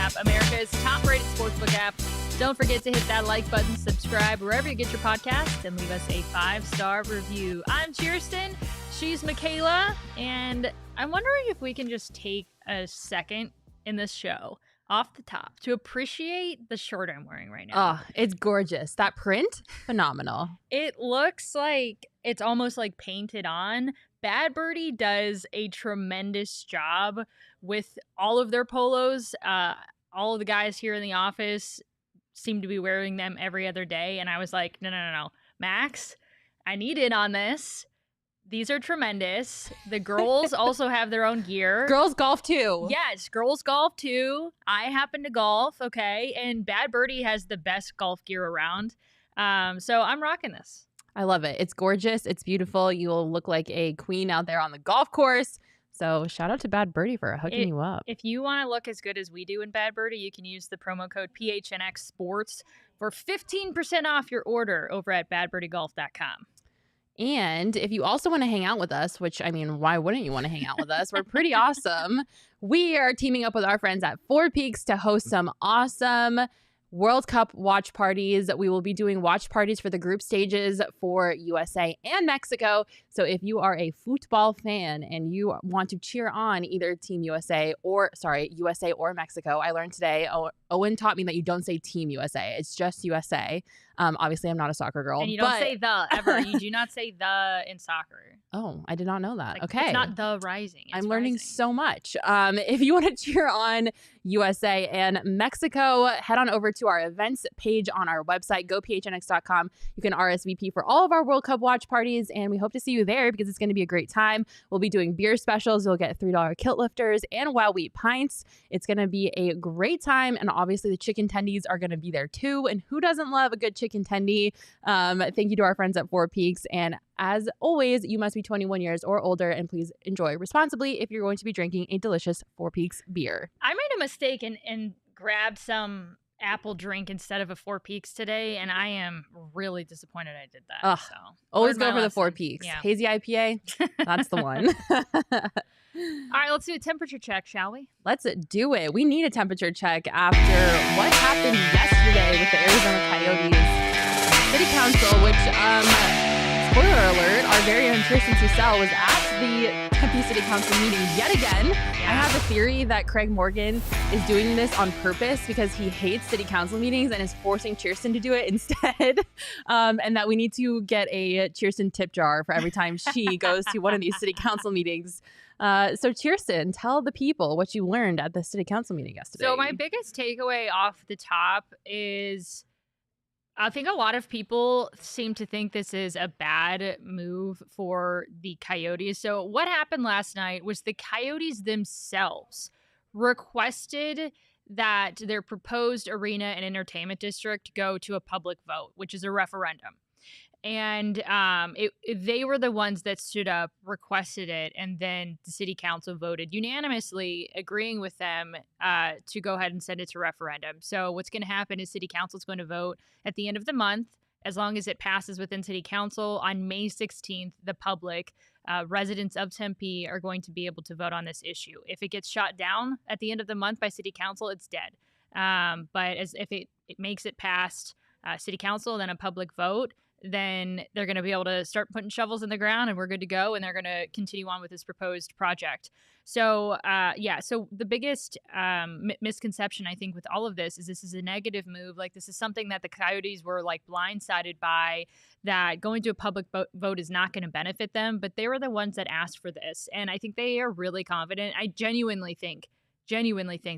app, America's top-rated sportsbook app. Don't forget to hit that like button, subscribe wherever you get your podcasts, and leave us a 5-star review. I'm Chierstin. She's Makayla, and I'm wondering if we can just take a second in this show off the top to appreciate the shirt I'm wearing right now. Oh, it's gorgeous. That print, phenomenal. It looks like it's almost like painted on. Bad Birdie does a tremendous job with all of their polos. All of the guys here in the office seem to be wearing them every other day. And I was like, no. Max, I need in on this. These are tremendous. The girls also have their own gear. Girls golf too. Yes, girls golf too. I happen to golf, okay? And Bad Birdie has the best golf gear around. So I'm rocking this. I love it. It's gorgeous. It's beautiful. You'll look like a queen out there on the golf course. So shout out to Bad Birdie for hooking you up. If you want to look as good as we do in Bad Birdie, you can use the promo code PHNX Sports for 15% off your order over at badbirdiegolf.com. And if you also want to hang out with us, which, I mean, why wouldn't you want to hang out with us? We're pretty awesome. We are teaming up with our friends at Four Peaks to host some awesome World Cup watch parties. We will be doing watch parties for the group stages for USA and Mexico. So if you are a football fan and you want to cheer on either Team USA or Mexico, I learned today, Owen taught me that you don't say Team USA. It's just USA. Obviously, I'm not a soccer girl. And you don't say the ever. You do not say the in soccer. Oh, I did not know that. Like, okay. It's not the Rising. It's I'm learning Rising. so much. If you want to cheer on USA and Mexico, head on over to our events page on our website, gophnx.com. You can RSVP for all of our World Cup watch parties, and we hope to see you there because it's going to be a great time. We'll be doing beer specials. You'll get $3 kilt lifters and wild wheat pints. It's going to be a great time, and obviously the chicken tendies are going to be there too. And who doesn't love a good chicken tendy? Thank you to our friends at Four Peaks. And as always, you must be 21 years or older, and please enjoy responsibly if you're going to be drinking a delicious Four Peaks beer. I made a mistake and grabbed some apple drink instead of a Four Peaks today, and I am really disappointed I did that. Ugh, so always go for the Four Peaks. Yeah. Hazy IPA, that's the one. All right, let's do a temperature check, shall we? Let's do it. We need a temperature check after what happened yesterday with the Arizona Coyotes City Council, which, spoiler alert, our very own Susel was at the Tempe City Council meeting yet again. I have a theory that Craig Morgan is doing this on purpose because he hates city council meetings and is forcing Chierstin to do it instead. And that we need to get a Chierstin tip jar for every time she goes to one of these city council meetings. So Chierstin, tell the people what you learned at the city council meeting yesterday. So my biggest takeaway off the top is I think a lot of people seem to think this is a bad move for the Coyotes. So what happened last night was the Coyotes themselves requested that their proposed arena and entertainment district go to a public vote, which is a referendum. And they were the ones that stood up, requested it, and then the city council voted unanimously, agreeing with them to go ahead and send it to referendum. So what's going to happen is city council is going to vote at the end of the month. As long as it passes within city council on May 16th, the public residents of Tempe are going to be able to vote on this issue. If it gets shot down at the end of the month by city council, it's dead. But if it makes it past city council, then a public vote, then they're going to be able to start putting shovels in the ground and we're good to go. And they're going to continue on with this proposed project. So, so the biggest misconception, I think, with all of this is a negative move. Like, this is something that the Coyotes were like blindsided by, that going to a public vote is not going to benefit them. But they were the ones that asked for this. And I think they are really confident. I genuinely think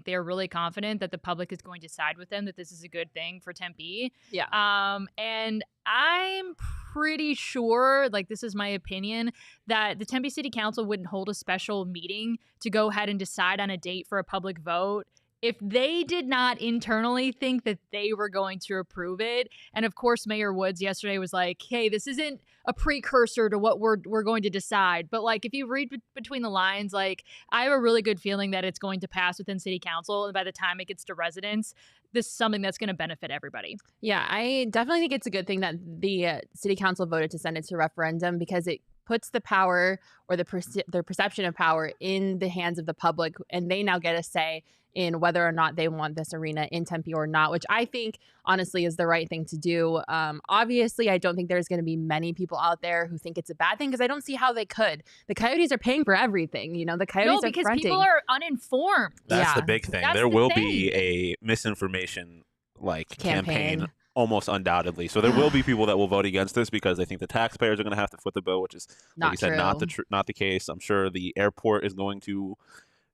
they are really confident that the public is going to side with them, that this is a good thing for Tempe. Yeah. And I'm pretty sure, like, this is my opinion, that the Tempe City Council wouldn't hold a special meeting to go ahead and decide on a date for a public vote if they did not internally think that they were going to approve it. And of course, Mayor Woods yesterday was like, hey, this isn't a precursor to what we're going to decide. But like, if you read between the lines, like, I have a really good feeling that it's going to pass within city council. And by the time it gets to residents, this is something that's going to benefit everybody. Yeah, I definitely think it's a good thing that the city council voted to send it to referendum, because it puts the power or their perception of power in the hands of the public, and they now get a say in whether or not they want this arena in Tempe or not, which I think honestly is the right thing to do. Obviously, I don't think there's going to be many people out there who think it's a bad thing, because I don't see how they could. The Coyotes are paying for everything. The Coyotes because are fronting. people are uninformed. That's the big thing. That's There the will thing. be a misinformation campaign Campaign. almost undoubtedly. So there will be people that will vote against this because they think the taxpayers are going to have to foot the bill, which is, like Not you said, true. not the case. I'm sure the airport is going to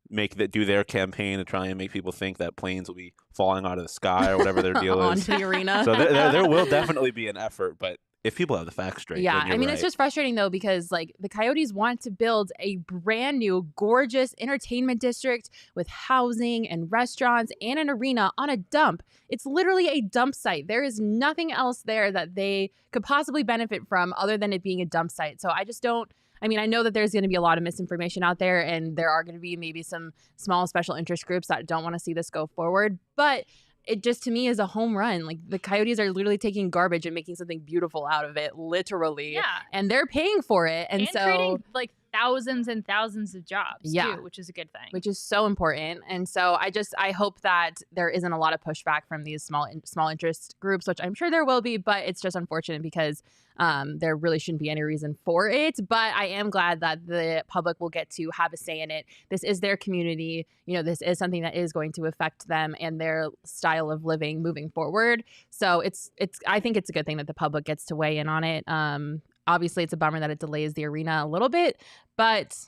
do their campaign to try and make people think that planes will be falling out of the sky or whatever their deal is. Onto the arena. So there will definitely be an effort, but if people have the facts straight, Yeah, then you're I mean, right. it's just frustrating though, because the Coyotes want to build a brand new, gorgeous entertainment district with housing and restaurants and an arena on a dump. It's literally a dump site. There is nothing else there that they could possibly benefit from other than it being a dump site. So I just don't. I mean, I know that there's going to be a lot of misinformation out there, and there are going to be maybe some small special interest groups that don't want to see this go forward, but it just, to me, is a home run. Like, the Coyotes are literally taking garbage and making something beautiful out of it, literally. Yeah. And they're paying for it. And so creating thousands and thousands of jobs too, which is a good thing. Which is so important. And so I hope that there isn't a lot of pushback from these small interest groups, which I'm sure there will be, but it's just unfortunate because there really shouldn't be any reason for it. But I am glad that the public will get to have a say in it. This is their community. This is something that is going to affect them and their style of living moving forward. So I think it's a good thing that the public gets to weigh in on it. Obviously, it's a bummer that it delays the arena a little bit, but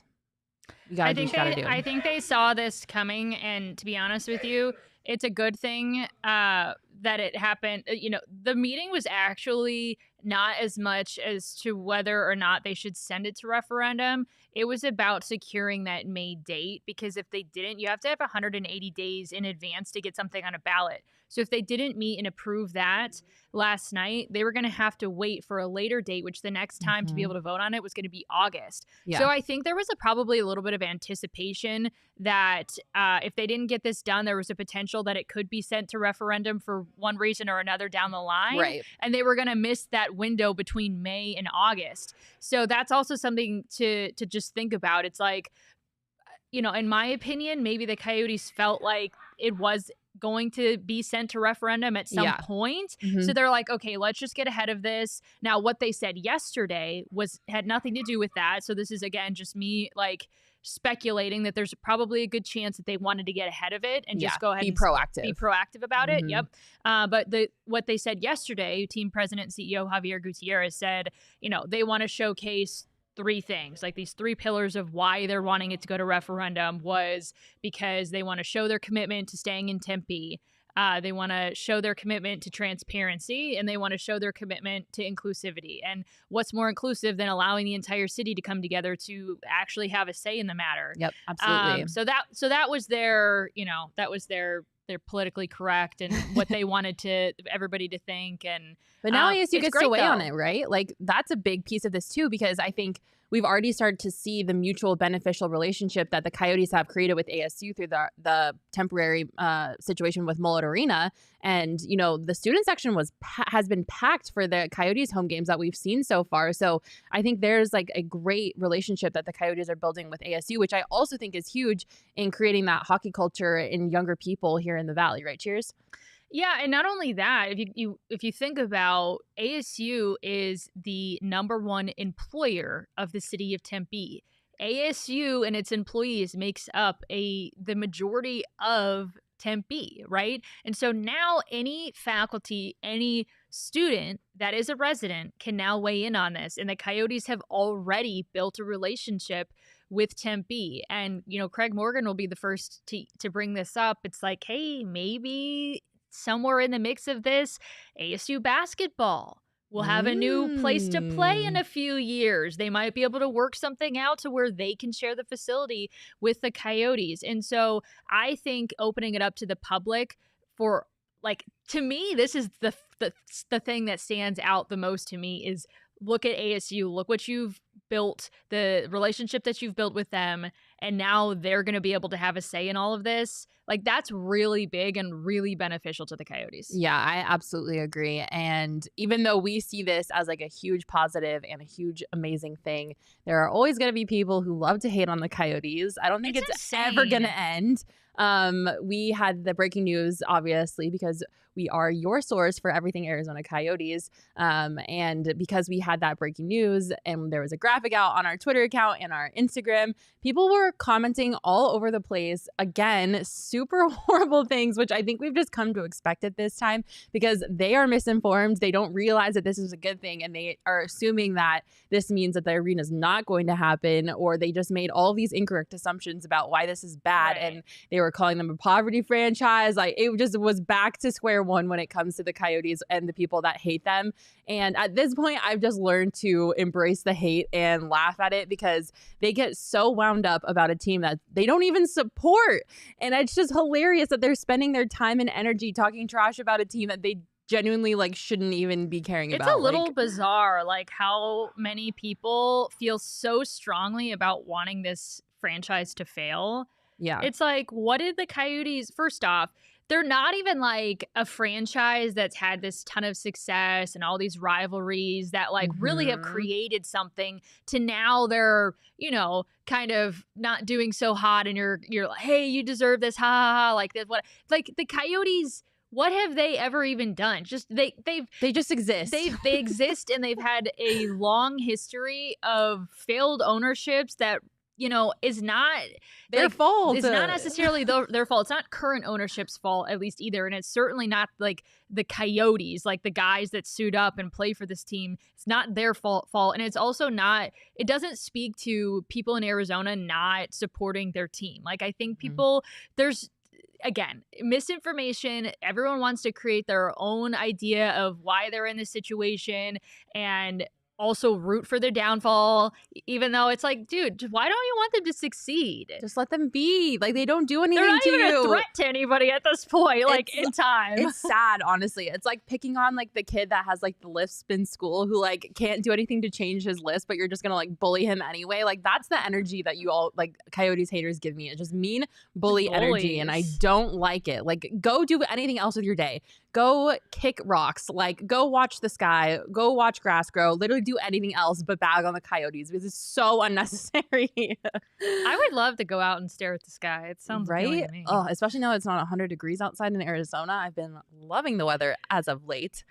you gotta do what you gotta do. I think they saw this coming, and to be honest with you, it's a good thing that it happened. The meeting was actually not as much as to whether or not they should send it to referendum. It was about securing that May date, because if they didn't, you have to have 180 days in advance to get something on a ballot. So if they didn't meet and approve that last night, they were going to have to wait for a later date, which the next time to be able to vote on it was going to be August. Yeah. So I think there was probably a little bit of anticipation that if they didn't get this done, there was a potential that it could be sent to referendum for one reason or another down the line. Right. And they were going to miss that window between May and August. So that's also something to just think about. It's like, in my opinion, maybe the Coyotes felt like it was going to be sent to referendum at some point. Mm-hmm. So they're like, okay, let's just get ahead of this. Now, what they said yesterday had nothing to do with that. So this is, again, just me speculating that there's probably a good chance that they wanted to get ahead of it and just go ahead be and proactive. Be proactive about it. Yep. But what they said yesterday, team president and CEO Javier Gutierrez said, they want to showcase three things, these three pillars of why they're wanting it to go to referendum, was because they want to show their commitment to staying in Tempe. They want to show their commitment to transparency, and they want to show their commitment to inclusivity. And what's more inclusive than allowing the entire city to come together to actually have a say in the matter? Yep, absolutely. So that was their they're politically correct and what they wanted everybody to think. But now ASU gets to weigh on though. it, right? That's a big piece of this too, because I think we've already started to see the mutual beneficial relationship that the Coyotes have created with ASU through the temporary situation with Mullet Arena. And, the student section has been packed for the Coyotes home games that we've seen so far. So I think there's a great relationship that the Coyotes are building with ASU, which I also think is huge in creating that hockey culture in younger people here in the Valley, right? Cheers. Yeah, and not only that, if you think about, ASU is the #1 employer of the city of Tempe. ASU and its employees makes up the majority of Tempe, right? And so now any faculty, any student that is a resident can now weigh in on this. And the Coyotes have already built a relationship with Tempe. And, Craig Morgan will be the first to bring this up. It's like, hey, maybe somewhere in the mix of this, ASU basketball will have a new place to play in a few years. They might be able to work something out to where they can share the facility with the Coyotes. And so I think opening it up to the public for, to me, this is the thing that stands out the most to me is, look at ASU. Look what you've built, the relationship that you've built with them, and now they're going to be able to have a say in all of this. Like, that's really big and really beneficial to the Coyotes. Yeah, I absolutely agree. And even though we see this as like a huge positive and a huge amazing thing, there are always going to be people who love to hate on the Coyotes. I don't think it's ever going to end. We had the breaking news, obviously, because we are your source for everything Arizona Coyotes. And because we had that breaking news and there was a graphic out on our Twitter account and our Instagram, people were commenting all over the place. Again, super horrible things, which I think we've just come to expect at this time because they are misinformed. They don't realize that this is a good thing. And they are assuming that this means that the arena is not going to happen, or they just made all these incorrect assumptions about why this is bad. Right. And they were calling them a poverty franchise. Like, it just was back to square one when it comes to the Coyotes and the people that hate them. And at this point, I've just learned to embrace the hate and laugh at it because they get so wound up about a team that they don't even support. And it's just hilarious that they're spending their time and energy talking trash about a team that they genuinely like shouldn't even be caring about. It's a little bizarre, like how many people feel so strongly about wanting this franchise to fail. Yeah. It's like, what did the Coyotes, first off, they're not even like a franchise that's had this ton of success and all these rivalries that like really have created something to now they're, you know, kind of not doing so hot and you're like, hey, you deserve this, ha ha ha, like this, what, like the Coyotes, what have they ever even done? Just they just exist. They exist, and they've had a long history of failed ownerships that, you know, is not their fault. It's not necessarily their fault. It's not current ownership's fault, at least, either. And it's certainly not like the Coyotes, like the guys that suit up and play for this team. It's not their fault. And it's also not, it doesn't speak to people in Arizona not supporting their team. Like, I think people, there's, again, misinformation. Everyone wants to create their own idea of why they're in this situation and also root for their downfall, even though it's like, dude, why don't you want them to succeed? Just let them be. Like, they don't do anything They're not to even you. a threat to anybody at this point, like, in time. It's sad, honestly. It's like picking on like the kid that has like the lisp in school who like can't do anything to change his lisp, but you're just gonna like bully him anyway. Like, that's the energy that you all like Coyotes haters give me. It's just mean bully energy, and I don't like it. Like, go do anything else with your day. Go kick rocks. Like, go watch the sky. Go watch grass grow. Literally do anything else but bag on the Coyotes because it's so unnecessary. I would love to go out and stare at the sky. It sounds appealing to me. Oh, especially now it's not 100 degrees outside in Arizona. I've been loving the weather as of late.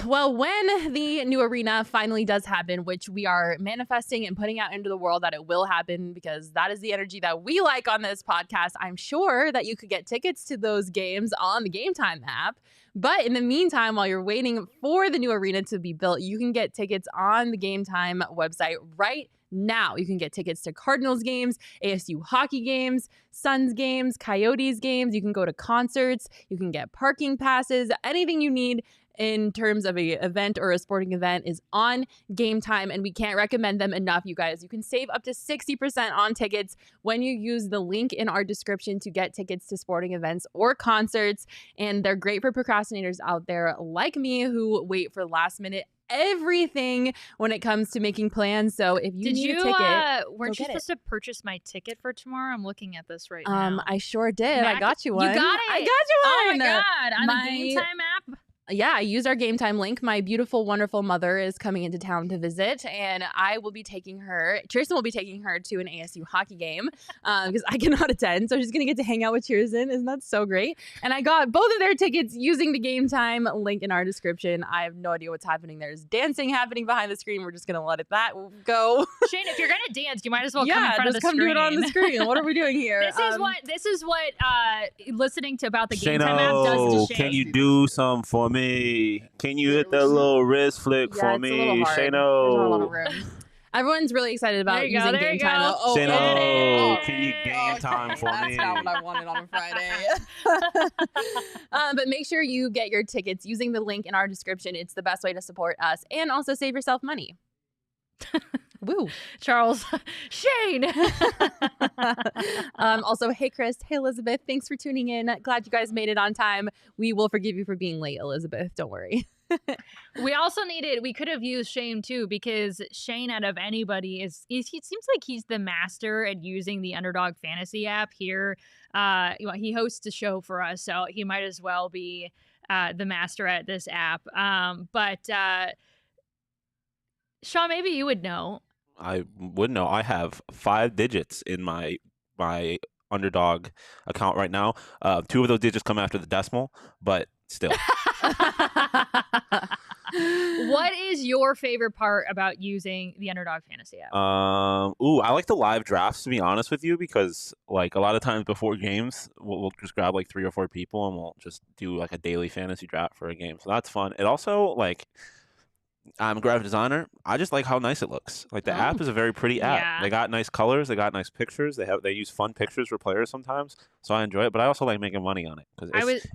Well, when the new arena finally does happen, which we are manifesting and putting out into the world that it will happen because that is the energy that we like on this podcast, I'm sure that you could get tickets to those games on the Game Time app. But in the meantime, while you're waiting for the new arena to be built, you can get tickets on the Game Time website right now. You can get tickets to Cardinals games, ASU hockey games, Suns games, Coyotes games. You can go to concerts. You can get parking passes. Anything you need in terms of a event or a sporting event is on Game Time, and we can't recommend them enough, you guys. You can save up to 60% on tickets when you use the link in our description to get tickets to sporting events or concerts, and they're great for procrastinators out there like me who wait for last minute everything when it comes to making plans. So if you need a ticket, weren't you supposed to purchase my ticket for tomorrow? I'm looking at this right now. I sure did. I got you one. You got it. I got you one. Oh my god! On the Game Time app. Yeah, I used our Game Time link. My beautiful, wonderful mother is coming into town to visit, and I will be taking her. Chierstin will be taking her to an ASU hockey game because I cannot attend. So she's going to get to hang out with Chierstin. Isn't that so great? And I got both of their tickets using the Game Time link in our description. I have no idea what's happening. There's dancing happening behind the screen. We're just going to let that go. Shane, if you're going to dance, you might as well come in front of the screen. Yeah, just come do it on the screen. What are we doing here? This is what listening to about the Game Time app does to Shane. Can you do some for me? Can you hit that little wrist flick for me, Shano? There's not a lot of room. Everyone's really excited about using Game Time. Oh, Shano, can you Game Time for That's me? That's not what I wanted on a Friday. But make sure you get your tickets using the link in our description. It's the best way to support us and also save yourself money. Woo. Charles, Shane. Also, hey, Chris. Hey, Elizabeth. Thanks for tuning in. Glad you guys made it on time. We will forgive you for being late, Elizabeth. Don't worry. We also we could have used Shane too, because Shane, out of anybody, he seems like he's the master at using the Underdog Fantasy app here. He hosts a show for us, so he might as well be the master at this app. But Sean, maybe you would know. I would know. I have 5 digits in my Underdog account right now. 2 of those digits come after the decimal, but still. What is your favorite part about using the Underdog Fantasy app? I like the live drafts, to be honest with you, because like a lot of times before games, we'll just grab like 3 or 4 people and we'll just do like a daily fantasy draft for a game. So that's fun. It also, like, I'm a graphic designer. I just like how nice it looks. Like the app is a very pretty app. Yeah. They got nice colors. They got nice pictures. They use fun pictures for players sometimes. So I enjoy it. But I also like making money on it because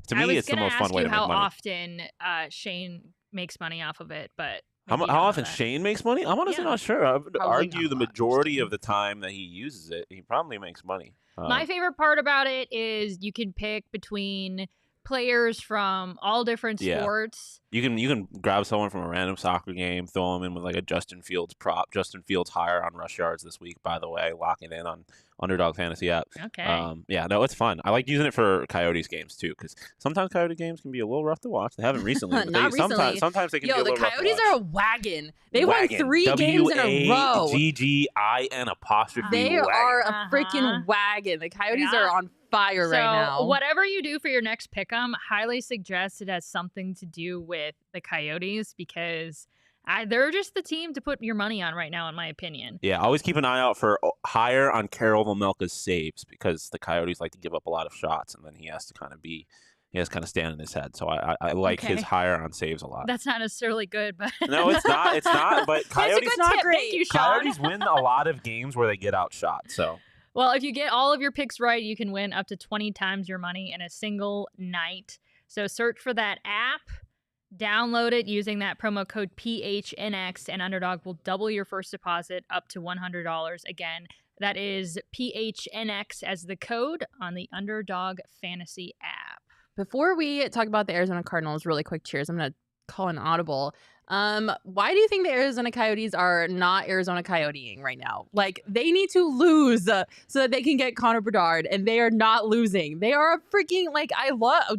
to me it's the most fun way to make money. How often Shane makes money off of it, but how often Shane makes money? I'm honestly not sure. I would argue the majority of the time that he uses it, he probably makes money. My favorite part about it is you can pick between players from all different sports. You can grab someone from a random soccer game, throw them in with like a Justin Fields prop. Justin Fields higher on rush yards this week, by the way, locking in on Underdog Fantasy app. Okay. It's fun. I like using it for Coyotes games too, because sometimes Coyote games can be a little rough to watch. They haven't recently. But sometimes they can be a little rough to watch. The Coyotes are a wagon. They won 3 games in a row. WAGGIN'. They are a freaking wagon. The Coyotes are on fire right now. Whatever you do for your next pick'em, highly suggest it has something to do with the Coyotes, because they're just the team to put your money on right now, in my opinion. Yeah, always keep an eye out for higher on Karel Vejmelka's saves, because the Coyotes like to give up a lot of shots, and then he has to kind of stand in his head. So I like his higher on saves a lot. That's not necessarily good, but no, it's not. It's not. But Coyotes it's not great. Thank you, Sean. Coyotes win a lot of games where they get outshot. So. Well, if you get all of your picks right, you can win up to 20 times your money in a single night. So search for that app, download it using that promo code PHNX, and Underdog will double your first deposit up to $100. Again, that is PHNX as the code on the Underdog Fantasy app. Before we talk about the Arizona Cardinals, really quick, cheers. I'm going to call an audible. Why do you think the Arizona Coyotes are not Arizona Coyoteing right now? Like, they need to lose so that they can get Connor Bedard, and they are not losing. They are a freaking, like,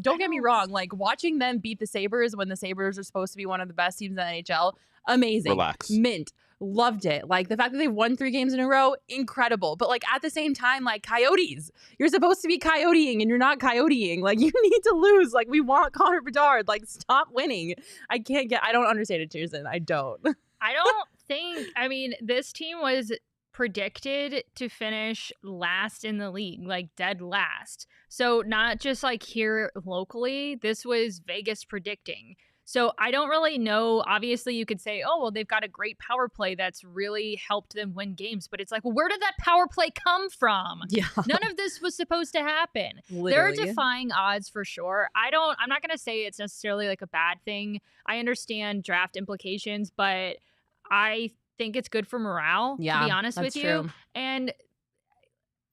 don't get me wrong, like, watching them beat the Sabres when the Sabres are supposed to be one of the best teams in the NHL, amazing. Relax. Mint. Loved it. Like, the fact that they've won 3 games in a row, incredible. But, like, at the same time, like, Coyotes, you're supposed to be Coyoteing and you're not Coyoteing. Like, you need to lose. Like, we want Connor Bedard. Like, stop winning. I don't understand it, Chierstin. I don't. I mean, this team was predicted to finish last in the league, like dead last. So not just like here locally, this was Vegas predicting. So I don't really know. Obviously, you could say, oh, well, they've got a great power play that's really helped them win games. But it's like, well, where did that power play come from? Yeah. None of this was supposed to happen. Literally. They're defying odds for sure. I'm not going to say it's necessarily like a bad thing. I understand draft implications, but I think it's good for morale, to be honest with you. True. And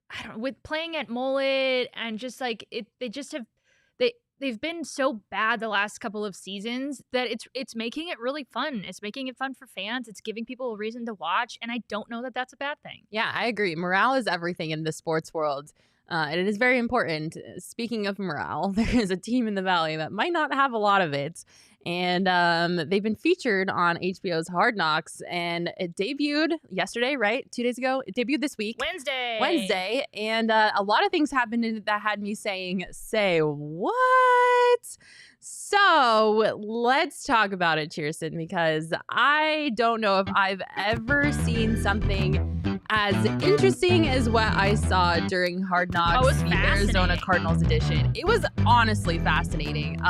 I don't, with playing at Mullet and just like they've been so bad the last couple of seasons that it's making it really fun. It's making it fun for fans. It's giving people a reason to watch, and I don't know that that's a bad thing. Yeah, I agree. Morale is everything in the sports world, and it is very important. Speaking of morale, there is a team in the Valley that might not have a lot of it, and they've been featured on HBO's Hard Knocks, and it debuted yesterday, right? 2 days ago? It debuted this week. Wednesday. And a lot of things happened in it that had me saying, say what? So let's talk about it, Chierstin, because I don't know if I've ever seen something as interesting as what I saw during Hard Knocks, the Arizona Cardinals edition. It was honestly fascinating.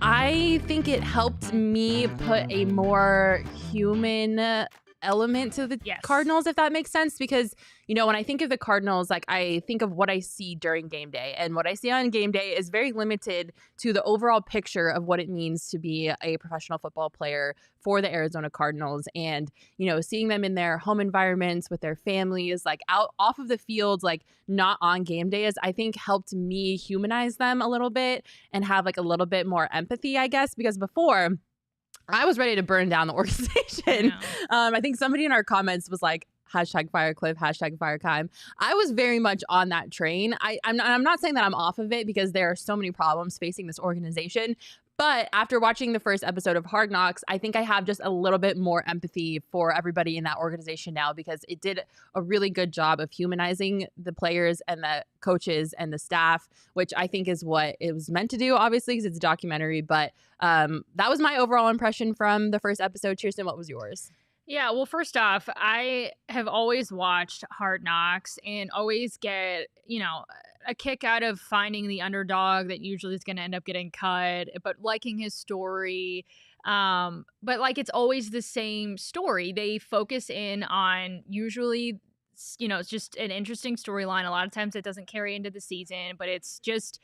I think it helped me put a more human element to the Cardinals, if that makes sense, because when I think of the Cardinals, like I think of what I see during game day, and what I see on game day is very limited to the overall picture of what it means to be a professional football player for the Arizona Cardinals. And seeing them in their home environments with their families, like out off of the field, like not on game days, I think helped me humanize them a little bit and have like a little bit more empathy, I guess, because before I was ready to burn down the organization. I think somebody in our comments was like, hashtag fire Kliff, hashtag fire Keim. I was very much on that train. I'm not saying that I'm off of it, because there are so many problems facing this organization. But after watching the first episode of Hard Knocks, I think I have just a little bit more empathy for everybody in that organization now, because it did a really good job of humanizing the players and the coaches and the staff, which I think is what it was meant to do, obviously, because it's a documentary. But that was my overall impression from the first episode. Chierstin, what was yours? Yeah, well, first off, I have always watched Hard Knocks and always get, a kick out of finding the underdog that usually is going to end up getting cut, but liking his story. But like, it's always the same story. They focus in on usually, it's just an interesting storyline. A lot of times it doesn't carry into the season, but it's just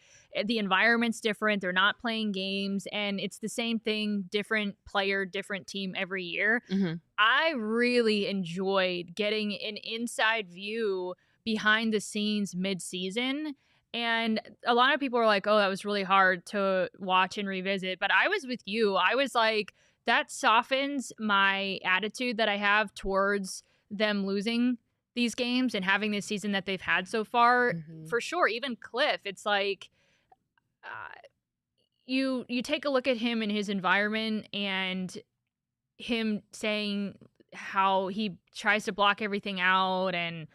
the environment's different. They're not playing games, and it's the same thing, different player, different team every year. Mm-hmm. I really enjoyed getting an inside view behind the scenes mid-season. And a lot of people are like, oh, that was really hard to watch and revisit. But I was with you. I was like, that softens my attitude that I have towards them losing these games and having this season that they've had so far. Mm-hmm. For sure. Even Kliff, it's like you take a look at him in his environment and him saying how he tries to block everything out, and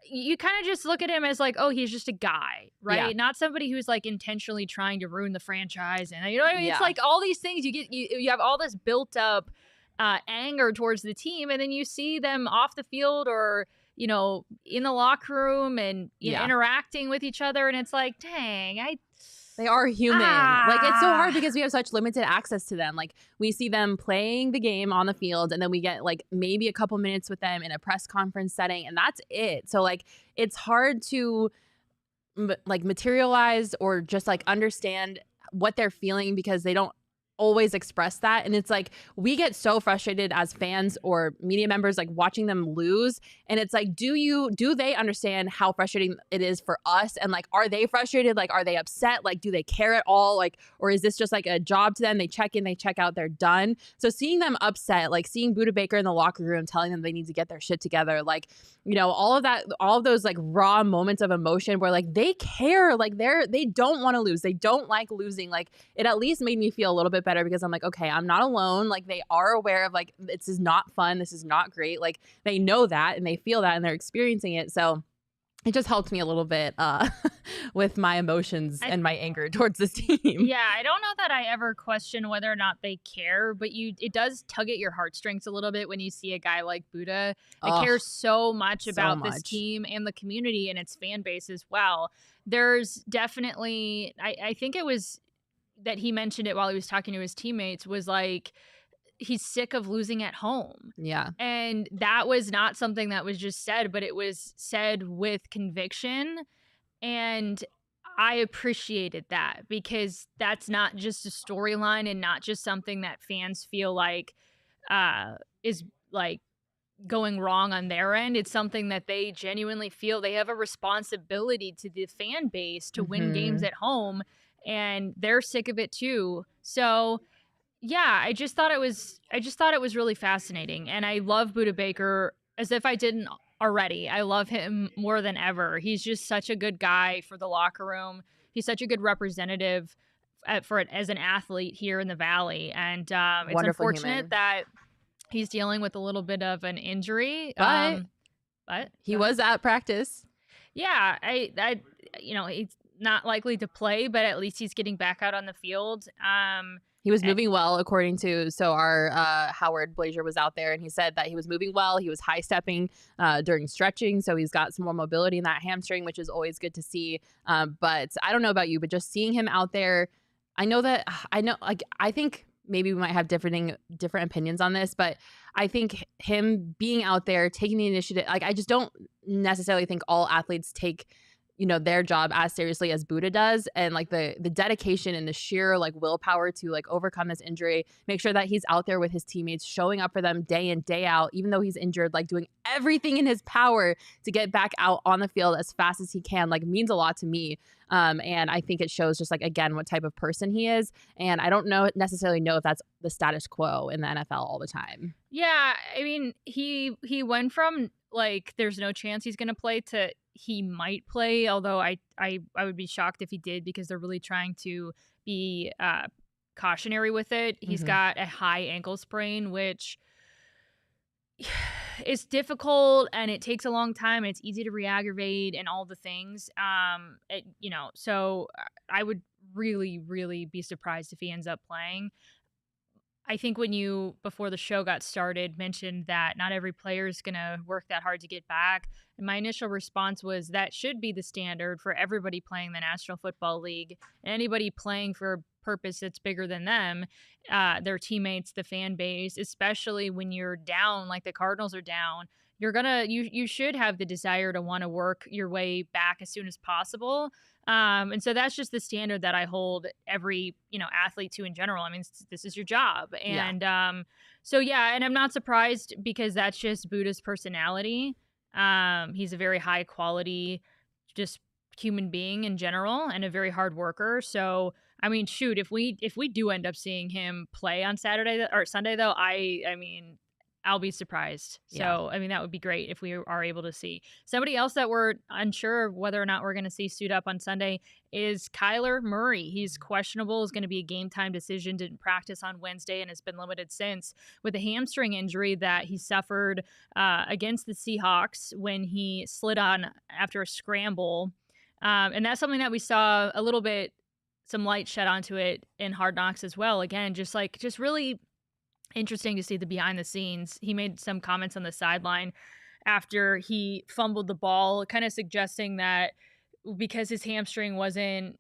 you kind of just look at him as like, oh, he's just a guy, right? Yeah. Not somebody who's like intentionally trying to ruin the franchise. And what I mean? Yeah. It's like all these things you have all this built up anger towards the team, and then you see them off the field or in the locker room and interacting with each other, and it's like, dang, they are human. Like, it's so hard because we have such limited access to them. Like, we see them playing the game on the field, and then we get like maybe a couple minutes with them in a press conference setting, and that's it. So like, it's hard to like materialize or just like understand what they're feeling, because they don't always express that. And it's like, we get so frustrated as fans or media members, like watching them lose. And it's like, do they understand how frustrating it is for us? And like, are they frustrated? Like, are they upset? Like, do they care at all? Like, or is this just like a job to them? They check in, they check out, they're done. So seeing them upset, like seeing Budda Baker in the locker room telling them they need to get their shit together, like, all of that, all of those like raw moments of emotion where like they care, like they don't want to lose. They don't like losing. Like, it at least made me feel a little bit better, because I'm like, okay, I'm not alone. Like, they are aware of like, this is not fun. This is not great. Like, they know that and they feel that and they're experiencing it. So it just helped me a little bit with my emotions and my anger towards this team. Yeah, I don't know that I ever question whether or not they care, but it does tug at your heartstrings a little bit when you see a guy like Budda that cares so much about this team and the community and its fan base as well. There's definitely, I think it was that he mentioned it while he was talking to his teammates, was like, he's sick of losing at home. Yeah. And that was not something that was just said, but it was said with conviction. And I appreciated that, because that's not just a storyline and not just something that fans feel like is like going wrong on their end. It's something that they genuinely feel they have a responsibility to the fan base to win games at home, and they're sick of it too. So yeah, I just thought it was really fascinating. And I love Budda Baker as if I didn't already. I love him more than ever. He's just such a good guy for the locker room. He's such a good representative as an athlete here in the Valley. And it's unfortunate that he's dealing with a little bit of an injury. But he was at practice. Yeah, I he's not likely to play, but at least he's getting back out on the field. He was moving well, according to, our Howard Blazier was out there, and he said that he was moving well. He was high stepping during stretching, so he's got some more mobility in that hamstring, which is always good to see. But I don't know about you, but just seeing him out there, I think maybe we might have different opinions on this, but I think him being out there, taking the initiative. Like, I just don't necessarily think all athletes take, you know, their job as seriously as Budda does. And like the dedication and the sheer like willpower to like overcome this injury, make sure that he's out there with his teammates, showing up for them day in, day out, even though he's injured, like doing everything in his power to get back out on the field as fast as he can, like means a lot to me. And I think it shows just like, again, what type of person he is. And I don't necessarily know if that's the status quo in the NFL all the time. Yeah. I mean, he went from like, there's no chance he's going to play to he might play, although I would be shocked if he did, because they're really trying to be cautionary with it. He's got a high ankle sprain, which is difficult and it takes a long time and it's easy to re-aggravate and all the things. You know, so I would really, really be surprised if he ends up playing. I think when you, before the show got started, mentioned that not every player is going to work that hard to get back. And my initial response was that should be the standard for everybody playing the National Football League and anybody playing for a purpose that's bigger than them, their teammates, the fan base, especially when you're down like the Cardinals are down. You should have the desire to want to work your way back as soon as possible. And so that's just the standard that I hold every, you know, athlete to in general. I mean, this is your job. And so, yeah, and I'm not surprised because that's just Budda's personality. He's a very high quality, just human being in general and a very hard worker. So, I mean, shoot, if we do end up seeing him play on Saturday or Sunday, though, I mean, I'll be surprised. So, I mean, that would be great if we are able to see. Somebody else that we're unsure of whether or not we're going to see suit up on Sunday is Kyler Murray. He's questionable. Is going to be a game time decision. Didn't practice on Wednesday and has been limited since with a hamstring injury that he suffered against the Seahawks when he slid on after a scramble. And that's something that we saw a little bit, some light shed onto it in Hard Knocks as well. Again, just really interesting to see the behind the scenes. He made some comments on the sideline after he fumbled the ball, kind of suggesting that because his hamstring wasn't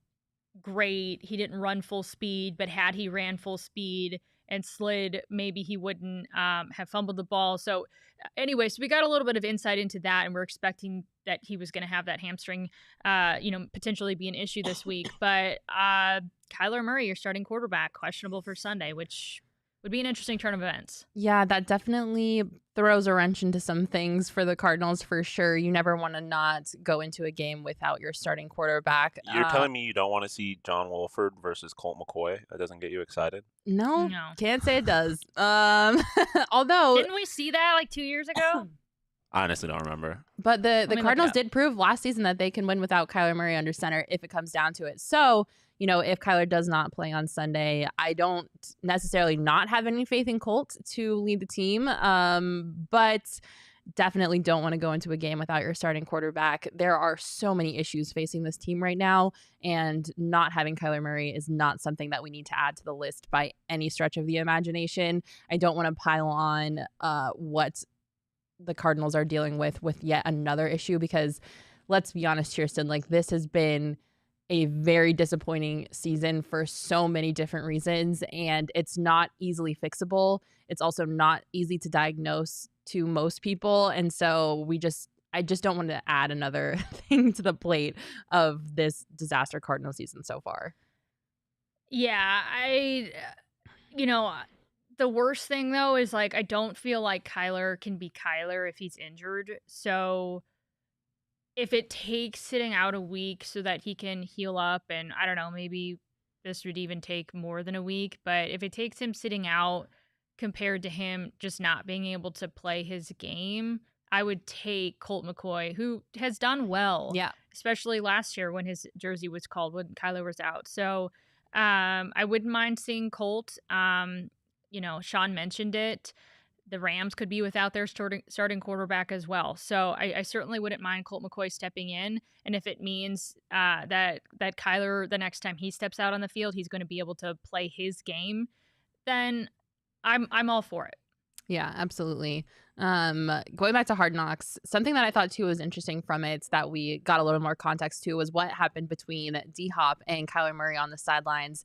great, he didn't run full speed, but had he ran full speed and slid, maybe he wouldn't have fumbled the ball. So anyway, so we got a little bit of insight into that, and we're expecting that he was going to have that hamstring, potentially be an issue this week. But Kyler Murray, your starting quarterback, questionable for Sunday, which would be an interesting turn of events. Yeah, that definitely throws a wrench into some things for the Cardinals for sure. You never want to not go into a game without your starting quarterback. You're telling me you don't want to see John Wolford versus Colt McCoy? That doesn't get you excited? No. Can't say it does. Although, didn't we see that like 2 years ago? I honestly don't remember. But the Cardinals did prove last season that they can win without Kyler Murray under center if it comes down to it. So, you know, if Kyler does not play on Sunday, I don't necessarily not have any faith in Colt to lead the team, but definitely don't want to go into a game without your starting quarterback. There are so many issues facing this team right now, and not having Kyler Murray is not something that we need to add to the list by any stretch of the imagination. I don't want to pile on what the Cardinals are dealing with yet another issue, because let's be honest, Chierstin, like this has been a very disappointing season for so many different reasons, and it's not easily fixable. It's also not easy to diagnose to most people, and so I just don't want to add another thing to the plate of this disaster Cardinal season so far. Yeah, the worst thing though is like I don't feel like Kyler can be Kyler if he's injured. So if it takes sitting out a week so that he can heal up, and I don't know, maybe this would even take more than a week, but if it takes him sitting out compared to him just not being able to play his game, I would take Colt McCoy, who has done well. Yeah. Especially last year when his jersey was called, when Kyler was out. So I wouldn't mind seeing Colt. Sean mentioned it. The Rams could be without their starting quarterback as well. So I certainly wouldn't mind Colt McCoy stepping in. And if it means that Kyler, the next time he steps out on the field, he's going to be able to play his game, then I'm all for it. Yeah, absolutely. Going back to Hard Knocks, something that I thought too was interesting from it that we got a little more context to was what happened between D-Hop and Kyler Murray on the sidelines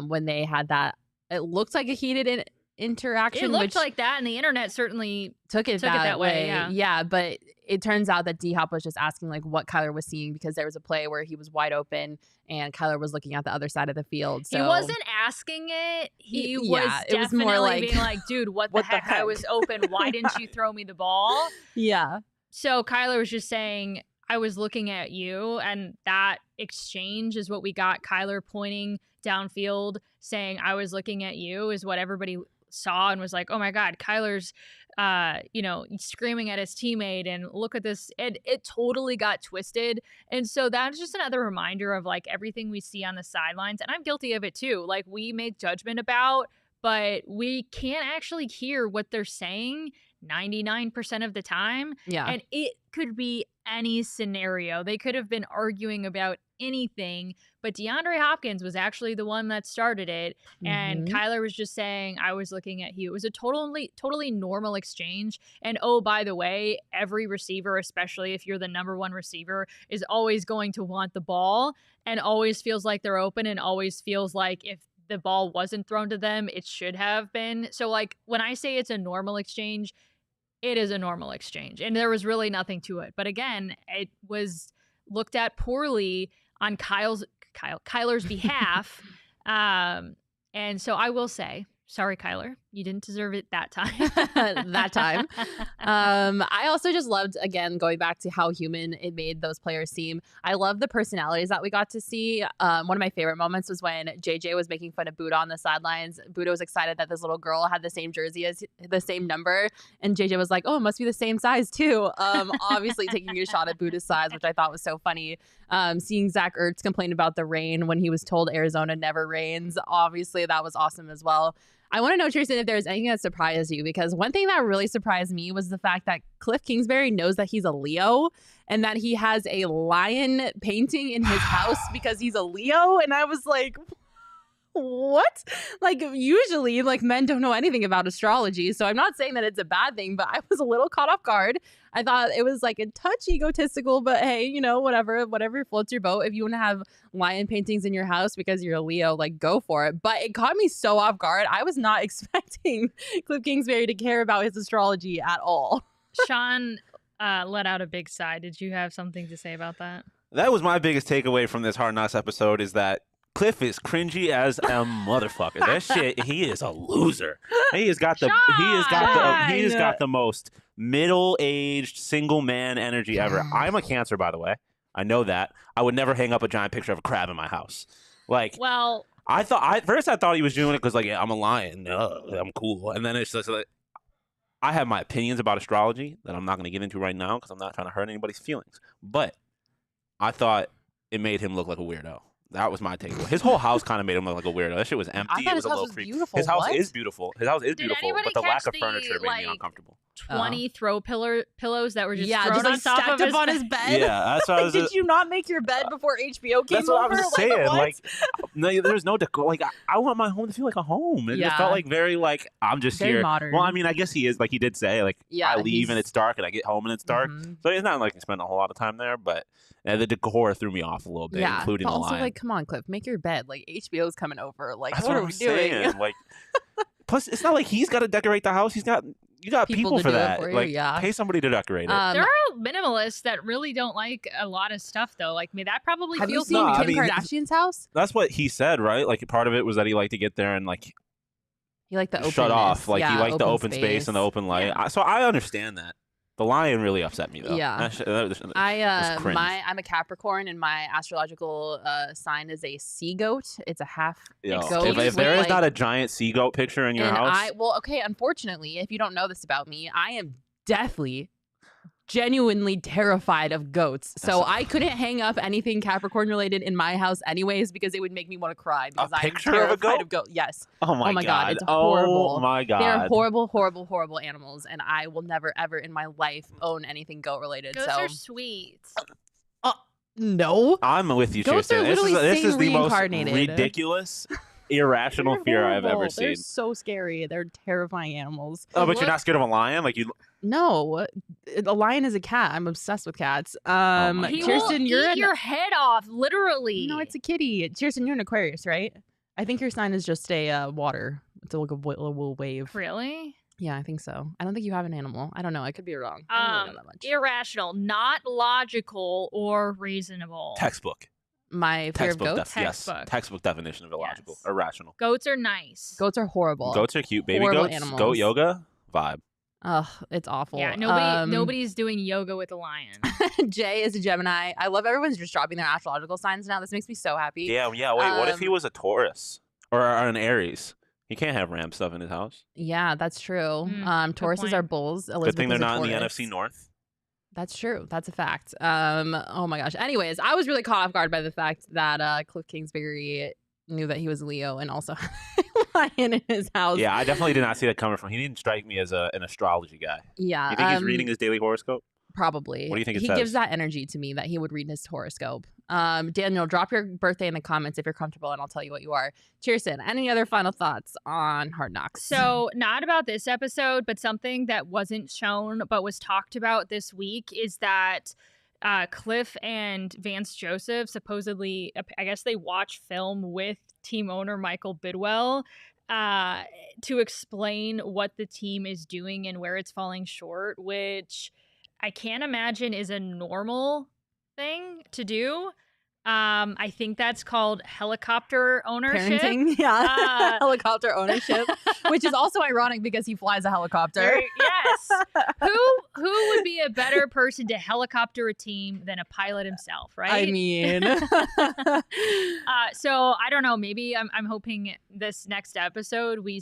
when they had that. It looked like a heated interaction. It looked which like that, and the internet certainly took it that that way. way. Yeah. But it turns out that D-Hop was just asking like what Kyler was seeing, because there was a play where he was wide open and Kyler was looking at the other side of the field. So he wasn't asking it. He was it was definitely more like, being like, dude, what the heck? I was open. Why didn't you throw me the ball? Yeah. So Kyler was just saying, I was looking at you, and that exchange is what we got. Kyler pointing downfield saying, I was looking at you, is what everybody saw and was like, oh my God, Kyler's screaming at his teammate, and look at this. It totally got twisted. And so that's just another reminder of like everything we see on the sidelines. And I'm guilty of it too. Like we make judgment about, but we can't actually hear what they're saying 99% of the time. Yeah. And it could be any scenario. They could have been arguing about anything, but DeAndre Hopkins was actually the one that started it. And Kyler was just saying, I was looking at you. It was a totally normal exchange. And oh, by the way, every receiver, especially if you're the number one receiver, is always going to want the ball and always feels like they're open and always feels like if the ball wasn't thrown to them, it should have been. So like when I say it's a normal exchange, it is a normal exchange. And there was really nothing to it. But again, it was looked at poorly on Kyler's behalf. And so I will say, sorry, Kyler, you didn't deserve it that time. That time. I also just loved, again, going back to how human it made those players seem. I love the personalities that we got to see. One of my favorite moments was when JJ was making fun of Budda on the sidelines. Budda was excited that this little girl had the same jersey as the same number. And JJ was like, oh, it must be the same size too. Obviously taking a shot at Budda's size, which I thought was so funny. Seeing Zach Ertz complain about the rain when he was told Arizona never rains. Obviously, that was awesome as well. I want to know, Chierstin, if there's anything that surprised you, because one thing that really surprised me was the fact that Kliff Kingsbury knows that he's a Leo and that he has a lion painting in his house because he's a Leo. And I was like, what? Like, usually, like, men don't know anything about astrology, so I'm not saying that it's a bad thing, but I was a little caught off guard. I thought it was like a touch egotistical, but hey, you know, whatever floats your boat. If you want to have lion paintings in your house because you're a Leo, like, go for it. But it caught me so off guard. I was not expecting Kliff Kingsbury to care about his astrology at all. Sean let out a big sigh. Did you have something to say about that? That was my biggest takeaway from this Hard Knocks episode, is that Kliff is cringy as a motherfucker. That shit, he is a loser. He has got the most middle-aged single man energy ever. I'm a Cancer, by the way. I know that. I would never hang up a giant picture of a crab in my house. Like, well, first I thought he was doing it because, like, yeah, I'm a lion. I'm cool. And then it's just like, I have my opinions about astrology that I'm not going to get into right now because I'm not trying to hurt anybody's feelings. But I thought it made him look like a weirdo. That was my takeaway. His whole house kind of made him look like a weirdo. That shit was empty. It was a little freaky. His house is beautiful. His house is beautiful, but the lack of furniture made me uncomfortable. 20 throw pillows that were just just thrown like on top stacked of up on his bed. Yeah, that's what I was. Did you not make your bed before HBO came over? That's what I was saying. What? Like, no, there's no decor. Like, I want my home to feel like a home. It felt like very like I'm just very here. Modern. Well, I mean, I guess he is. Like he did say, like I leave and it's dark, and I get home and it's dark. So it's not like he spent a whole lot of time there, but the decor threw me off a little bit, including but the also lion. like, come on, Kliff, make your bed. Like HBO's coming over. Like, that's what are we doing? Saying. Like, plus, it's not like he's got to decorate the house. You got people for that. Like, pay somebody to decorate it. There are minimalists that really don't like a lot of stuff, though. Like, that probably Have feels. You seen Kim Kardashian's house? That's what he said, right? Like, part of it was that he liked to get there and like he liked the shut off. Like, he liked the open space and the open light. Yeah. So I understand that. The lion really upset me, though. Yeah. I'm a Capricorn, and my astrological sign is a sea goat. It's a half goat. If there is not a giant sea goat picture in your house. Unfortunately, if you don't know this about me, I am deathly, genuinely terrified of goats. So I couldn't hang up anything Capricorn related in my house anyways, because it would make me want to cry. Because a picture of a goat? Yes. Oh my god. It's horrible. Oh my god. They're horrible, horrible, horrible animals, and I will never ever in my life own anything goat related. Goats are sweet. No. I'm with you, Goats Chierstin. This is the most ridiculous, irrational fear I've ever seen. They're so scary. They're terrifying animals. Oh, but you're not scared of a lion? Like you? No, a lion is a cat. I'm obsessed with cats. He Chierstin, will eat your head off, literally. No, it's a kitty. Chierstin, you're an Aquarius, right? I think your sign is just a water. to look a little wave. Really? Yeah, I think so. I don't think you have an animal. I don't know. I could be wrong. I don't really know that much. Irrational, not logical or reasonable. Textbook. My fear of goats? Textbook. Yes. Textbook definition of illogical. Yes. Irrational. Goats are nice. Goats are horrible. Goats are cute. Baby Horrible goats. animals. Goat yoga. Vibe. Ugh, it's awful. Yeah, nobody's doing yoga with a lion. Jay is a Gemini. I love everyone's just dropping their astrological signs now. This makes me so happy. Yeah. Wait, what if he was a Taurus or an Aries? He can't have ram stuff in his house. Yeah, that's true. Tauruses point. are bulls. Good thing they're is a not in the Taurus. NFC North. That's true. That's a fact. Oh my gosh. Anyways, I was really caught off guard by the fact that Kliff Kingsbury knew that he was Leo and also had a lion in his house. Yeah, I definitely did not see that coming from. He didn't strike me as an astrology guy. Yeah. You think he's reading his daily horoscope? Probably. What do you think it he says? gives that energy to me that he would read his horoscope. Daniel, drop your birthday in the comments if you're comfortable, and I'll tell you what you are. Chierstin, any other final thoughts on Hard Knocks? So, not about this episode, but something that wasn't shown but was talked about this week is that Kliff and Vance Joseph supposedly, I guess they watch film with team owner Michael Bidwell to explain what the team is doing and where it's falling short, which I can't imagine is a normal thing to do. I think that's called helicopter ownership. Parenting, yeah. Helicopter ownership, which is also ironic because he flies a helicopter. Yes. Who would be a better person to helicopter a team than a pilot himself, right? I mean. So I don't know. Maybe I'm hoping this next episode we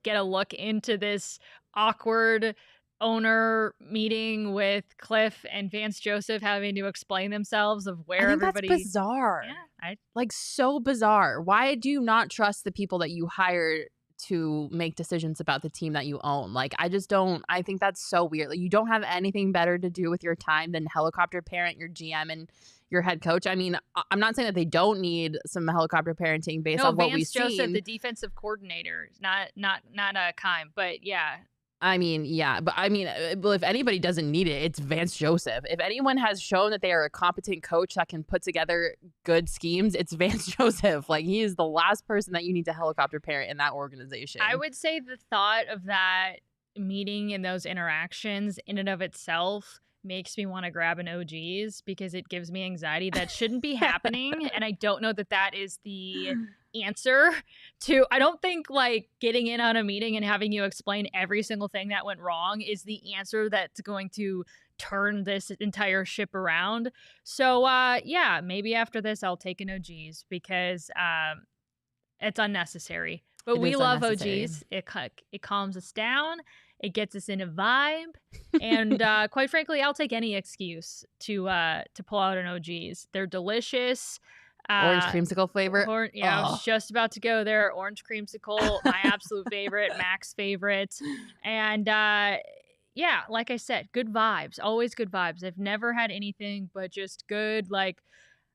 get a look into this awkward owner meeting with Kliff and Vance Joseph having to explain themselves of where everybody. That's bizarre. Yeah, like so bizarre. Why do you not trust the people that you hire to make decisions about the team that you own? Like, I just don't. I think that's so weird. Like, you don't have anything better to do with your time than helicopter parent your GM and your head coach. I mean, I'm not saying that they don't need some helicopter parenting based on what we've seen. Vance Joseph, the defensive coordinator, not Keim, but yeah. I mean, yeah, but I mean, well, if anybody doesn't need it, it's Vance Joseph. If anyone has shown that they are a competent coach that can put together good schemes, it's Vance Joseph. Like, he is the last person that you need to helicopter parent in that organization. I would say the thought of that meeting and those interactions in and of itself makes me want to grab an OG's because it gives me anxiety. That shouldn't be happening. And I don't know that that is the answer to, I don't think like getting in on a meeting and having you explain every single thing that went wrong is the answer that's going to turn this entire ship around. So yeah, maybe after this I'll take an OG's because it's unnecessary. But we love OG's. It calms us down. It gets us in a vibe. And quite frankly, I'll take any excuse to pull out an OG's. They're delicious. Orange creamsicle flavor. I was just about to go there. Orange creamsicle, my absolute favorite, Mac's favorite. And yeah, like I said, good vibes. Always good vibes. I've never had anything but just good, like,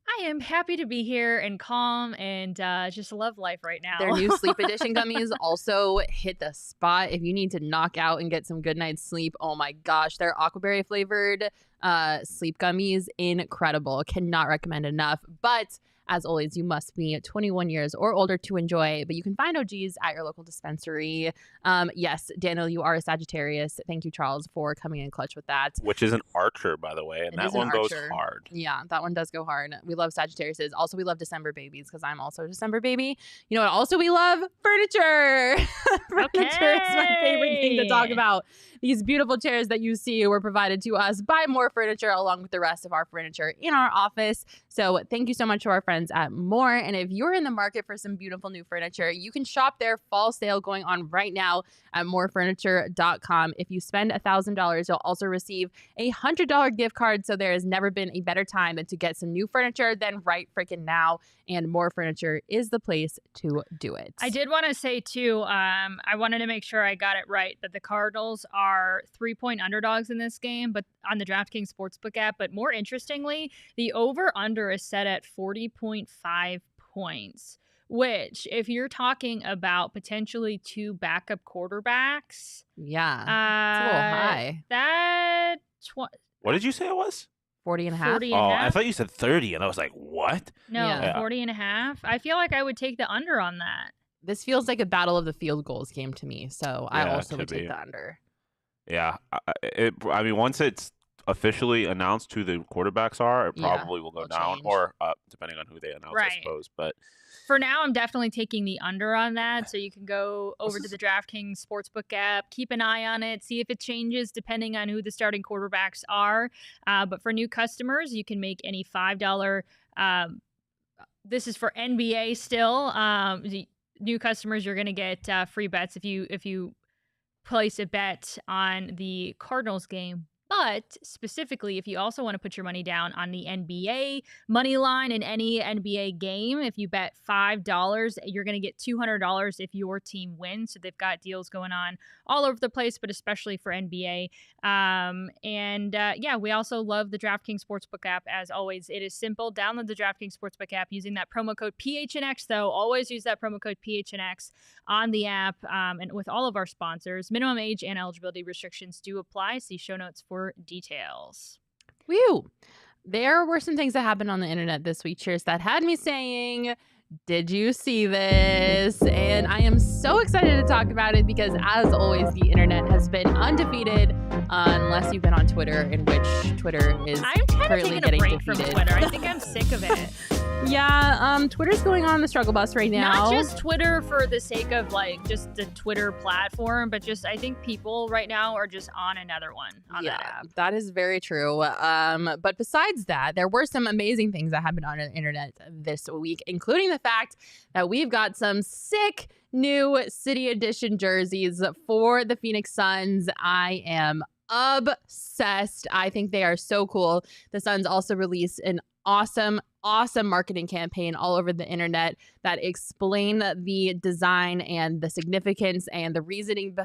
I am happy to be here and calm and just love life right now. Their new sleep edition gummies also hit the spot. If you need to knock out and get some good night's sleep, oh my gosh, their aquaberry flavored sleep gummies, incredible. Cannot recommend enough. But as always, you must be 21 years or older to enjoy, but you can find OGs at your local dispensary. Yes, Daniel, you are a Sagittarius. Thank you, Charles, for coming in clutch with that. Which is an archer, by the way, and that one goes hard. Yeah, that one does go hard. We love Sagittariuses. Also, we love December babies because I'm also a December baby. You know what? Also, we love furniture. Furniture is my favorite thing to talk about. These beautiful chairs that you see were provided to us by More Furniture, along with the rest of our furniture in our office. So thank you so much to our friends at More. And if you're in the market for some beautiful new furniture, you can shop their fall sale going on right now at morefurniture.com. If you spend $1,000, you'll also receive a $100 gift card. So there has never been a better time than to get some new furniture than right freaking now. And More Furniture is the place to do it. I did want to say, too, I wanted to make sure I got it right, that the Cardinals are 3-point underdogs in this game, but on the DraftKings Sportsbook app. But more interestingly, the over-under is set at 40.5 points, which, if you're talking about potentially two backup quarterbacks... Yeah, it's a little high. What did you say it was? 40 and a half. 40 and a half? I thought you said 30, and I was like, what? No, 40 and a half. I feel like I would take the under on that. This feels like a battle of the field goals game to me. So I Yeah, it also would could take be. the under. Yeah, I mean, once it's officially announced who the quarterbacks are, it Yeah, probably will go it'll down change. or up, depending on who they announce, I Right. suppose. But For now, I'm definitely taking the under on that. So you can go over this to is the DraftKings Sportsbook app, keep an eye on it, see if it changes depending on who the starting quarterbacks are. But for new customers, you can make any $5. This is for NBA still. New customers, you're going to get free bets if you place a bet on the Cardinals game. But specifically, if you also want to put your money down on the NBA money line in any NBA game, if you bet $5, you're going to get $200 if your team wins. So they've got deals going on all over the place, but especially for NBA. Yeah, we also love the DraftKings Sportsbook app. As always, it is simple. Download the DraftKings Sportsbook app using that promo code PHNX, though. Always use that promo code PHNX on the app, and with all of our sponsors. Minimum age and eligibility restrictions do apply. See show notes for details. Whew. There were some things that happened on the internet this week, Cheers, that had me saying, did you see this? And I am so excited to talk about it because, as always, the internet has been undefeated, unless you've been on Twitter, in which Twitter is I'm kind of currently taking a getting break defeated. from Twitter. I think I'm sick of it. Yeah, Twitter's going on the struggle bus right now. Not just Twitter for the sake of like just the Twitter platform, but just I think people right now are just on another one on that app. That is very true. But besides that, there were some amazing things that happened on the internet this week, including the fact that we've got some sick new City Edition jerseys for the Phoenix Suns. I am obsessed. I think they are so cool. The Suns also released an awesome marketing campaign all over the internet that explain the design and the significance and the reasoning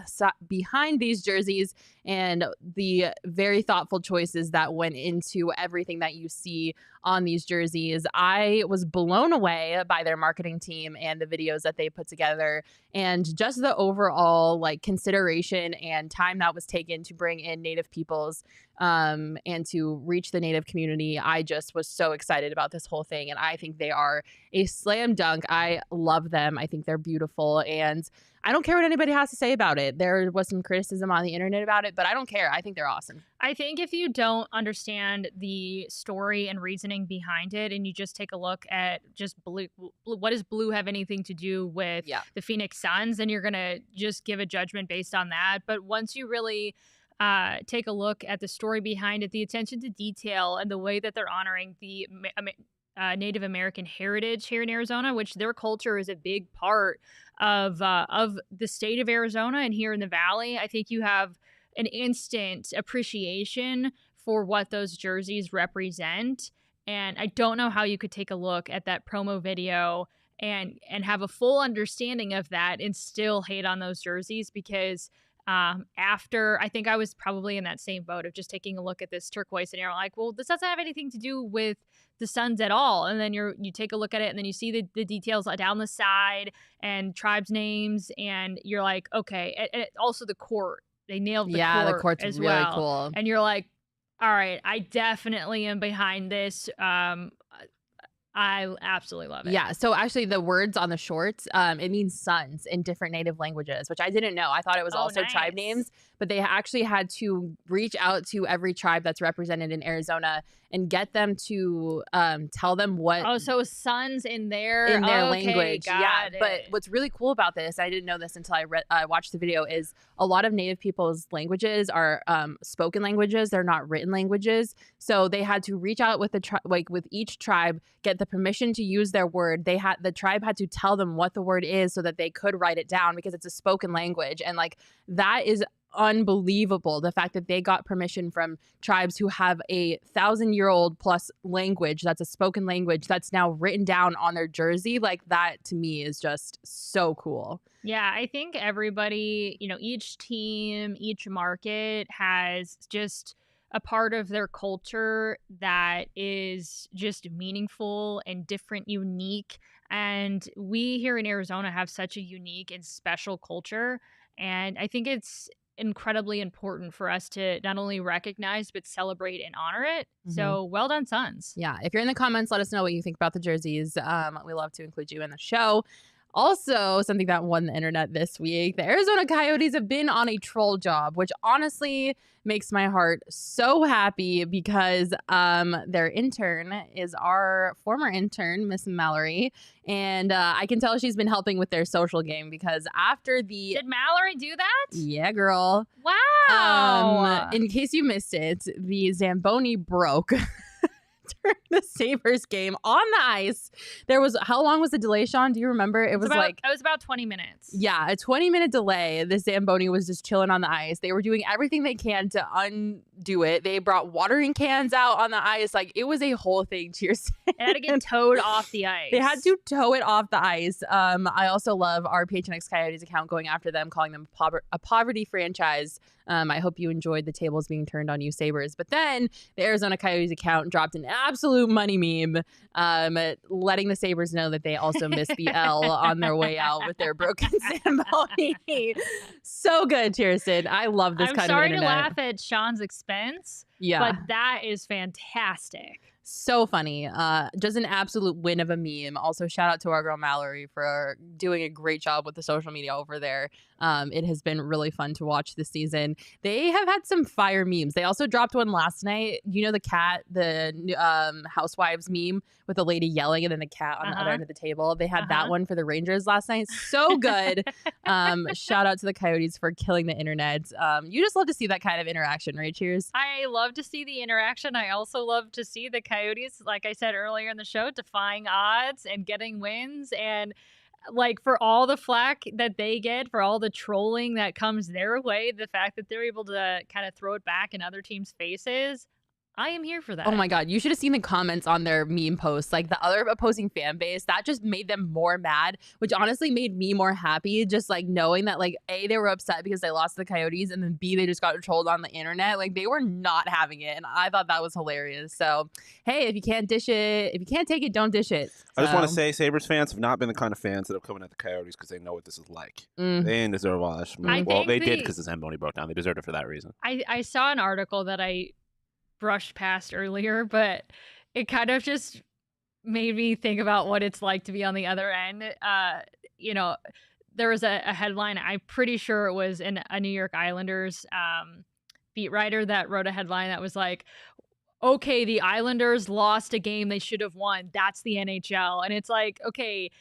behind these jerseys and the very thoughtful choices that went into everything that you see on these jerseys. I was blown away by their marketing team and the videos that they put together and just the overall like consideration and time that was taken to bring in Native peoples and to reach the Native community. I just was so excited about this whole thing, and I think they are a slam dunk. I love them. I think they're beautiful, and I don't care what anybody has to say about it. There was some criticism on the internet about it, but I don't care. I think they're awesome. I think if you don't understand the story and reasoning behind it, and you just take a look at just blue, what does blue have anything to do with the Phoenix Suns, then you're going to just give a judgment based on that. But once you really take a look at the story behind it, the attention to detail, and the way that they're honoring the Native American heritage here in Arizona, which their culture is a big part of the state of Arizona and here in the Valley, I think you have an instant appreciation for what those jerseys represent. And I don't know how you could take a look at that promo video and have a full understanding of that and still hate on those jerseys, because after I think I was probably in that same boat of just taking a look at this turquoise and you're like, well, this doesn't have anything to do with the Suns at all. And then you take a look at it and then you see the details down the side and tribes names, and you're like, okay. And also the court, they nailed the court. The court's as really well. cool. And you're like, all right, I definitely am behind this. I absolutely love it. Yeah. So actually the words on the shorts, it means sons in different Native languages, which I didn't know. I thought it was also tribe names, but they actually had to reach out to every tribe that's represented in Arizona and get them to tell them what. Oh, so sons in their language. Got it. But what's really cool about this, I didn't know this until I watched the video, is a lot of Native people's languages are spoken languages. They're not written languages. So they had to reach out with with each tribe, get the permission to use their word. The tribe had to tell them what the word is so that they could write it down, because it's a spoken language. And like that is unbelievable, the fact that they got permission from tribes who have a 1,000-year-old plus language that's a spoken language that's now written down on their jersey. Like that to me is just so cool. Yeah, I think everybody, each team, each market has just a part of their culture that is just meaningful and different, unique. And we here in Arizona have such a unique and special culture. And I think it's incredibly important for us to not only recognize but celebrate and honor it. So well done, Suns. Yeah, if you're in the comments, let us know what you think about the jerseys. We love to include you in the show. Also, something that won the internet this week, the Arizona Coyotes have been on a troll job, which honestly makes my heart so happy because their intern is our former intern, Miss Mallory. And I can tell she's been helping with their social game because after the... Did Mallory do that? Yeah, girl. Wow. In case you missed it, the Zamboni broke during the Sabres game on the ice. There was, how long was the delay, Sean? Do you remember? It was about 20 minutes. Yeah, a 20-minute delay. The Zamboni was just chilling on the ice. They were doing everything they can to undo it. They brought watering cans out on the ice. Like, it was a whole thing. Chierstin. It had to get towed off the ice. They had to tow it off the ice. I also love our PHNX Coyotes account going after them, calling them a poverty franchise. I hope you enjoyed the tables being turned on you, Sabres. But then the Arizona Coyotes account dropped an absolute money meme, letting the Sabres know that they also missed the L on their way out with their broken Zamboni. So good, Chierstin. I love this kind of internet. I'm sorry to laugh at Sean's expense, but that is fantastic. So funny. Just an absolute win of a meme. Also, shout out to our girl Mallory for doing a great job with the social media over there. It has been really fun to watch this season. They have had some fire memes. They also dropped one last night. You know the cat, the Housewives meme with the lady yelling and then the cat on the other end of the table. They had that one for the Rangers last night. So good. Shout out to the Coyotes for killing the internet. You just love to see that kind of interaction, right? Cheers. I love to see the interaction. I also love to see the Coyotes, like I said earlier in the show, defying odds and getting wins. And like, for all the flack that they get, for all the trolling that comes their way, the fact that they're able to kind of throw it back in other teams' faces, I am here for that. Oh my God. You should have seen the comments on their meme posts. Like, the other opposing fan base, that just made them more mad, which honestly made me more happy. Just like knowing that, like, A, they were upset because they lost the Coyotes, and then B, they just got trolled on the internet. Like, they were not having it. And I thought that was hilarious. So, hey, if you can't dish it, if you can't take it, don't dish it. So. I just want to say Sabres fans have not been the kind of fans that have come at the Coyotes because they know what this is like. They didn't deserve all that. Well, they did because the Zamboni broke down. They deserved it for that reason. I saw an article that I brushed past earlier, but it kind of just made me think about what it's like to be on the other end. You know, there was a headline, I'm pretty sure it was in a New York Islanders beat writer that wrote a headline that was like, okay, the Islanders lost a game they should have won. That's the NHL. And it's like, okay,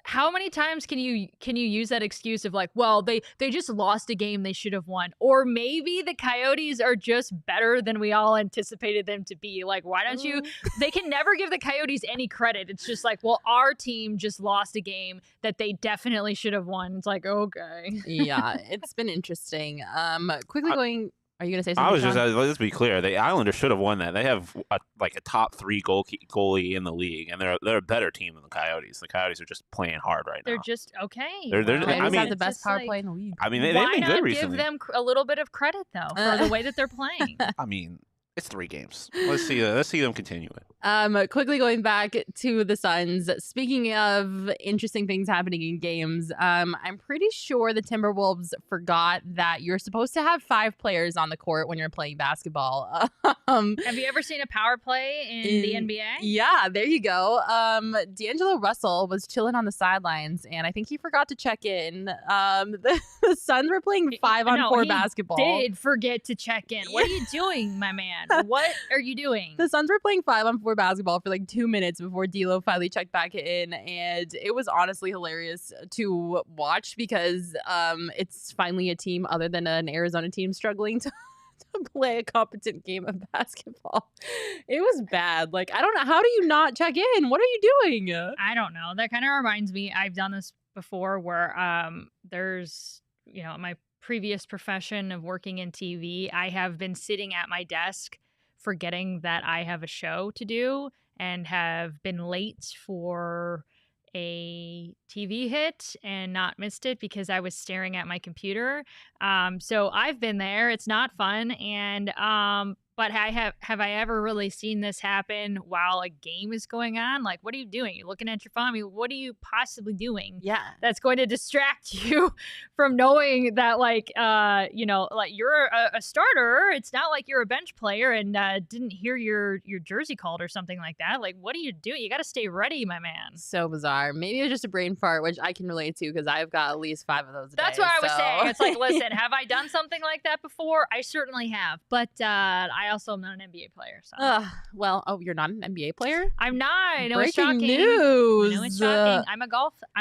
how many times can you use that excuse of like, well, they just lost a game they should have won? Or maybe the Coyotes are just better than we all anticipated them to be. Like, why don't you? They can never give the Coyotes any credit. It's just like, well, our team just lost a game that they definitely should have won. It's like, okay. Yeah, it's been interesting. Quickly going. Are you going to say something? I was just, let's be clear. The Islanders should have won that. They have a top 3 goalie in the league, and they're a better team than the Coyotes. The Coyotes are just playing hard right now. They're just okay. Coyotes have the best power play in the league. I mean, they've been good recently. Why not give them a little bit of credit though for the way that they're playing? I mean, it's 3 games. Let's see them continue it. Quickly going back to the Suns. Speaking of interesting things happening in games, I'm pretty sure the Timberwolves forgot that you're supposed to have 5 players on the court when you're playing basketball. Have you ever seen a power play in the NBA? Yeah, there you go. D'Angelo Russell was chilling on the sidelines, and I think he forgot to check in. The Suns were playing 5-on-4 basketball. Did forget to check in. What are you doing, my man? What are you doing? The Suns were playing 5-on-4 basketball for like 2 minutes before D'Lo finally checked back in, and it was honestly hilarious to watch because it's finally a team other than an Arizona team struggling to play a competent game of basketball. It was bad. Like, I don't know. How do you not check in? What are you doing? I don't know. That kind of reminds me, I've done this before where there's, you know, my previous profession of working in TV, I have been sitting at my desk forgetting that I have a show to do and have been late for a TV hit and not missed it because I was staring at my computer. So I've been there. It's not fun. And But have I ever really seen this happen while a game is going on? Like, what are you doing? You're looking at your phone. I mean, what are you possibly doing? Yeah. That's going to distract you from knowing that, like, like you're a starter. It's not like you're a bench player and didn't hear your jersey called or something like that. Like, what are you doing? You got to stay ready, my man. So bizarre. Maybe it was just a brain fart, which I can relate to because I've got at least 5 of those a That's day, what I was so. saying. It's like, listen, have I done something like that before? I certainly have. But I also am not an NBA player. So. You're not an NBA player? I'm not. I know it's Breaking shocking. news. I know it's shocking. I'm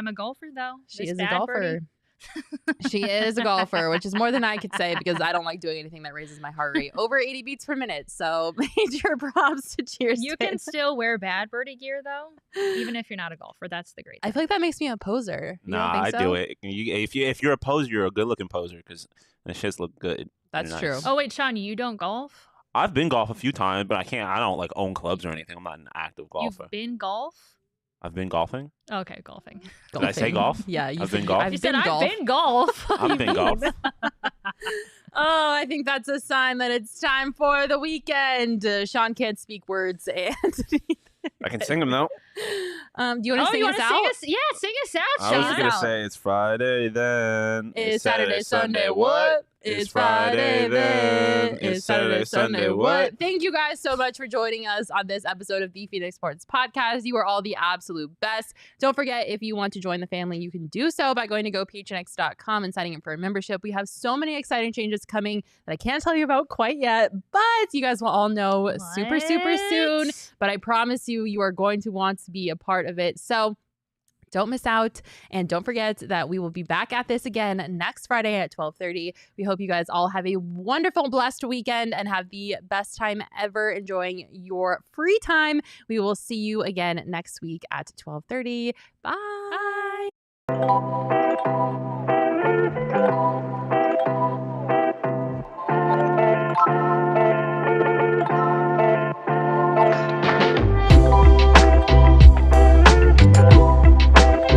a golfer though. She is a golfer. She is a golfer, which is more than I could say because I don't like doing anything that raises my heart rate over 80 beats per minute. So major props to Chierstin. You can still wear bad birdie gear though, even if you're not a golfer. That's the great thing. I feel like that makes me a poser. You don't think I so? do it. If you're a poser, you're a good looking poser because the shits look good. That's nice. true. Oh wait, Sean, you don't golf? I've been golf a few times, but I don't like own clubs or anything. I'm not an active golfer. You've been golf? I've been golfing. Okay, golfing. Did I say golf? Yeah, I've been golf. You said I've been golf. I've been golf. Oh, I think that's a sign that it's time for the weekend. Sean can't speak words, and I can sing them though. Do you want to sing us out? Sing us out, Sean. I was gonna say it's Friday then. It's Saturday, Sunday, what? It's Friday then. It's Saturday, Sunday, what? Thank you guys so much for joining us on this episode of the Phoenix Sports Podcast. You are all the absolute best. Don't forget, if you want to join the family, you can do so by going to gophnx.com and signing up for a membership. We have so many exciting changes coming that I can't tell you about quite yet, but you guys will all know super, super soon. But I promise you, you are going to want to be a part of it. So don't miss out. And don't forget that we will be back at this again next Friday at 12:30. We hope you guys all have a wonderful, blessed weekend and have the best time ever enjoying your free time. We will see you again next week at 12:30. Bye.